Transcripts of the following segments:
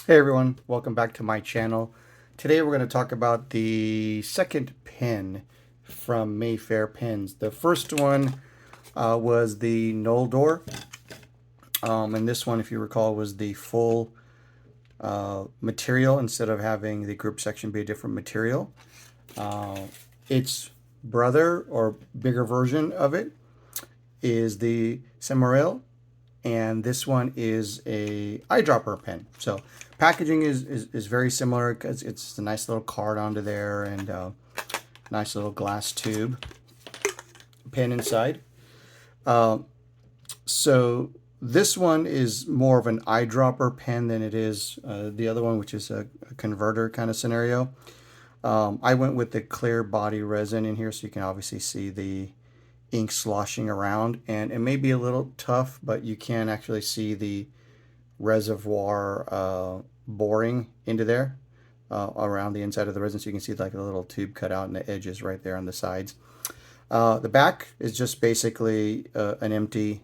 Hey everyone, welcome back to my channel. Today we're going to talk about the second pen from Mayfair Pens. The first one was the Knoll Door, and this one, if you recall, was the full material instead of having the group section be a different material. Its brother or bigger version of it is the Silmaril, and this one is a eyedropper pen. So packaging is very similar because it's a nice little card onto there and a nice little glass tube pen inside. So this one is more of an eyedropper pen than it is the other one, which is a converter kind of scenario. I went with the clear body resin in here so you can obviously see the ink sloshing around, and it may be a little tough, but you can actually see the reservoir boring into there around the inside of the resin, so you can see like a little tube cut out and the edges right there on the sides. The back is just basically an empty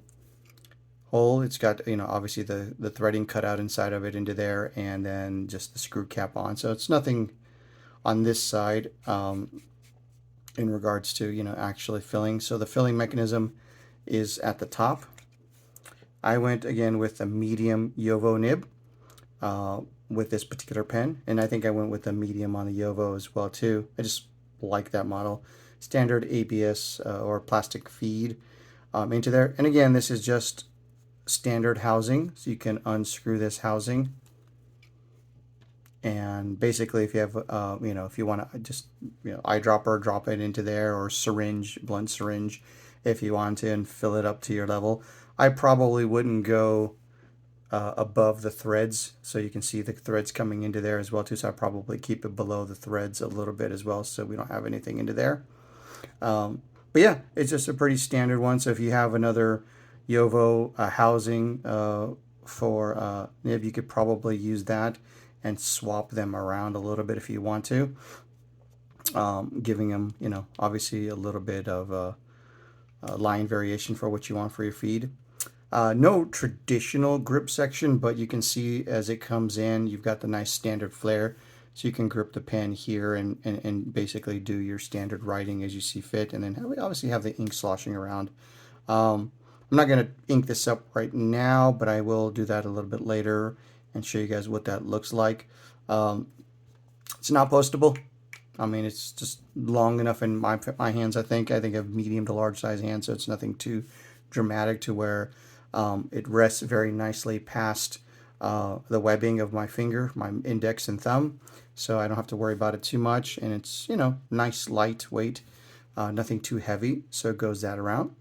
hole. It's got, obviously the threading cut out inside of it into there, and then just the screw cap on. So it's nothing on this side in regards to, actually filling. So the filling mechanism is at the top. I went again with a medium Jowo nib with this particular pen, and I think I went with a medium on the Jowo as well too. I just like that model. Standard ABS or plastic feed into there. And again, this is just standard housing, so you can unscrew this housing. And basically, if you have, if you want to just, eyedropper, drop it into there, or syringe, blunt syringe, if you want to, and fill it up to your level. I probably wouldn't go above the threads, so you can see the threads coming into there as well too. So I probably keep it below the threads a little bit as well, so we don't have anything into there. But yeah, it's just a pretty standard one. So if you have another Jowo housing for nib, you could probably use that and swap them around a little bit if you want to, giving them, obviously a little bit of line variation for what you want for your feed. No traditional grip section, but you can see as it comes in, you've got the nice standard flare. So you can grip the pen here and basically do your standard writing as you see fit. And then we obviously have the ink sloshing around. I'm not going to ink this up right now, but I will do that a little bit later and show you guys what that looks like. It's not postable. I mean, it's just long enough in my hands, I think. I have medium to large size hands, so it's nothing too dramatic to where it rests very nicely past the webbing of my finger, my index and thumb. So I don't have to worry about it too much. And it's, nice, lightweight, nothing too heavy. So it goes that around.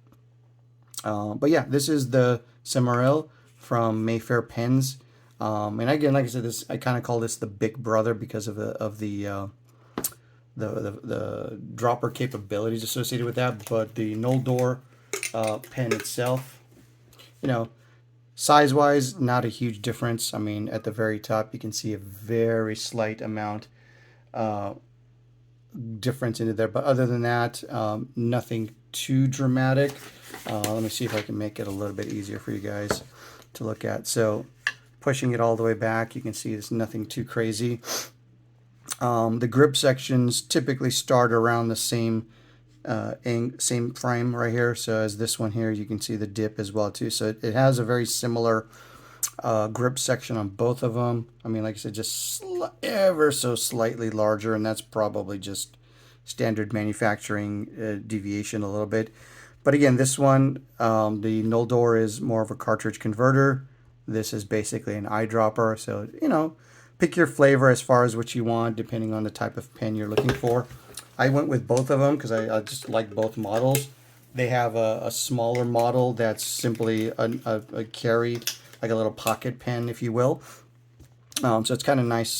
But yeah, this is the Silmaril from Mayfair Pens. And again, like I said, I kind of call this the big brother because of the dropper capabilities associated with that. But the Knoll Door pen itself, size-wise, not a huge difference. I mean, at the very top, you can see a very slight amount difference into there. But other than that, nothing too dramatic. Let me see if I can make it a little bit easier for you guys to look at. So pushing it all the way back, you can see there's nothing too crazy. The grip sections typically start around the same frame right here. So as this one here, you can see the dip as well too. So it has a very similar grip section on both of them. I mean, like I said, just ever so slightly larger, and that's probably just standard manufacturing deviation a little bit. But again, this one, the Knoll Door is more of a cartridge converter. This is basically an eyedropper. So, pick your flavor as far as what you want, depending on the type of pen you're looking for. I went with both of them because I just like both models. They have a smaller model that's simply a carry, like a little pocket pen, if you will. So it's kind of nice,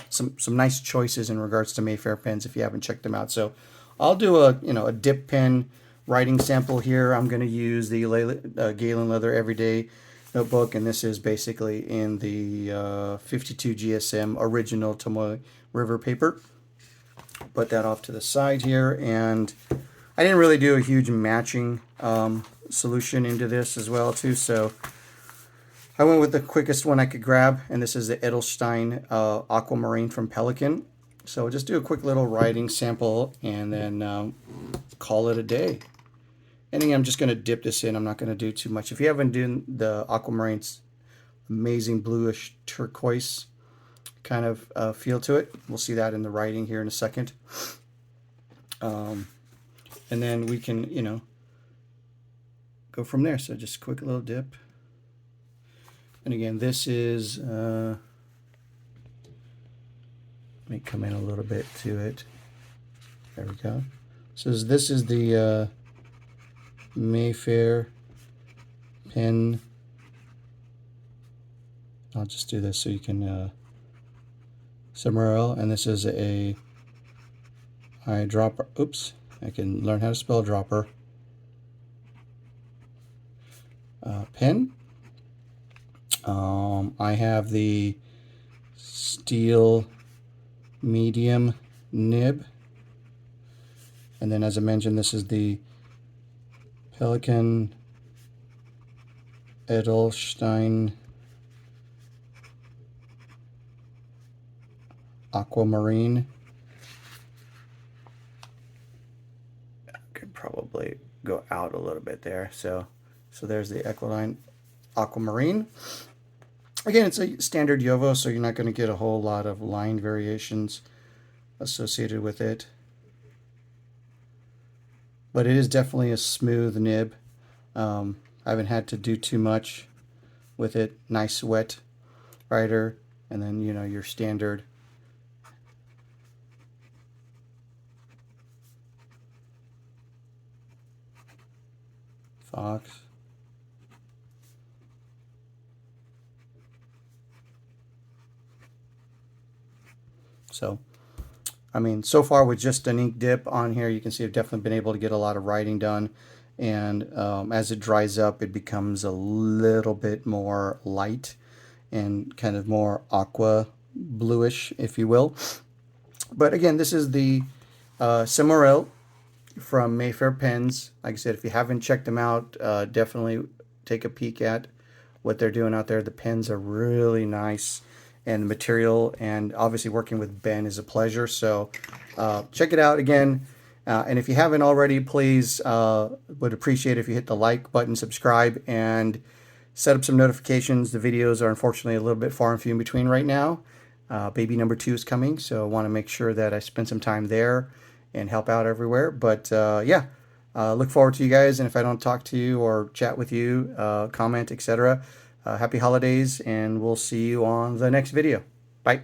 some nice choices in regards to Mayfair pens if you haven't checked them out. So I'll do a dip pen writing sample here. I'm going to use the Galen Leather Everyday notebook, and this is basically in the 52 GSM original Tomoe River paper. Put that off to the side here, and I didn't really do a huge matching solution into this as well too, so I went with the quickest one I could grab, and this is the Edelstein Aquamarine from Pelican. So we'll just do a quick little writing sample and then call it a day. And again, I'm just going to dip this in. I'm not going to do too much. If you haven't done the Aquamarine's amazing bluish turquoise kind of feel to it, we'll see that in the writing here in a second. And then we can, you know, go from there. So just a quick little dip. And again, this is, let me come in a little bit to it. There we go. So this is the Mayfair pen. I'll just do this so you can, Silmaril, and this is a eyedropper. Oops, I can learn how to spell dropper. Pen. I have the steel medium nib, and then as I mentioned, this is the Pelican Edelstein Aquamarine. I could probably go out a little bit there. So there's the Aquamarine. Again, it's a standard Jowo, so you're not going to get a whole lot of line variations associated with it. But it is definitely a smooth nib. I haven't had to do too much with it. Nice wet writer, and then, you know, your standard fox. So, I mean, so far with just an ink dip on here, you can see I've definitely been able to get a lot of writing done. And as it dries up, it becomes a little bit more light and kind of more aqua bluish, if you will. But again, this is the Silmaril from Mayfairpens. Like I said, if you haven't checked them out, definitely take a peek at what they're doing out there. The pens are really nice, and the material, and obviously working with Ben is a pleasure. So check it out again. And if you haven't already, please would appreciate if you hit the like button, subscribe, and set up some notifications. The videos are unfortunately a little bit far and few in between right now. Baby number 2 is coming, so I want to make sure that I spend some time there and help out everywhere. But yeah, look forward to you guys. And if I don't talk to you or chat with you, comment, etc., happy holidays, and we'll see you on the next video. Bye.